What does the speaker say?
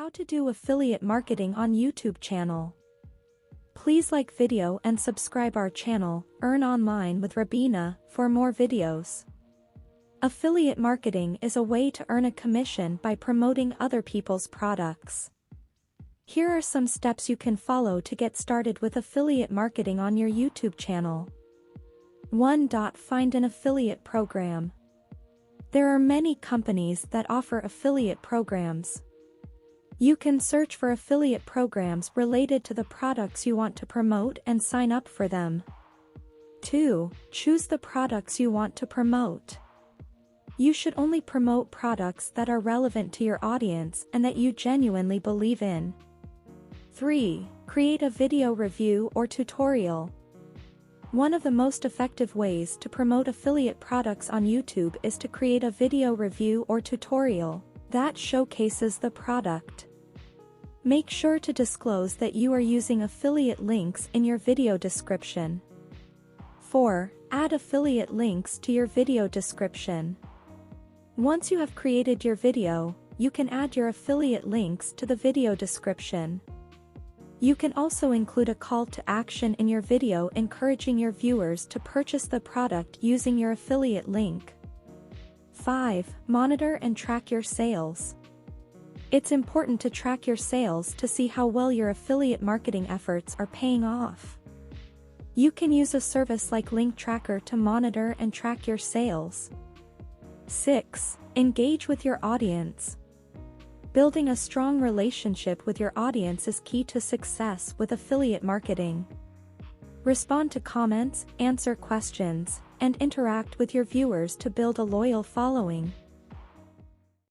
How to do affiliate marketing on YouTube channel. Please like video and subscribe our channel, Earn Online with Rabina, for more videos. Affiliate marketing is a way to earn a commission by promoting other people's products. Here are some steps you can follow to get started with affiliate marketing on your YouTube channel. 1. Find an affiliate program. There are many companies that offer affiliate programs. You can search for affiliate programs related to the products you want to promote and sign up for them. 2. Choose the products you want to promote. You should only promote products that are relevant to your audience and that you genuinely believe in. 3. Create a video review or tutorial. One of the most effective ways to promote affiliate products on YouTube is to create a video review or tutorial that showcases the product. Make sure to disclose that you are using affiliate links in your video description. 4. Add affiliate links to your video description. Once you have created your video, you can add your affiliate links to the video description. You can also include a call to action in your video encouraging your viewers to purchase the product using your affiliate link. 5. Monitor and track your sales. It's important to track your sales to see how well your affiliate marketing efforts are paying off. You can use a service like Link Tracker to monitor and track your sales. 6. Engage with your audience. Building a strong relationship with your audience is key to success with affiliate marketing. Respond to comments, answer questions, and interact with your viewers to build a loyal following.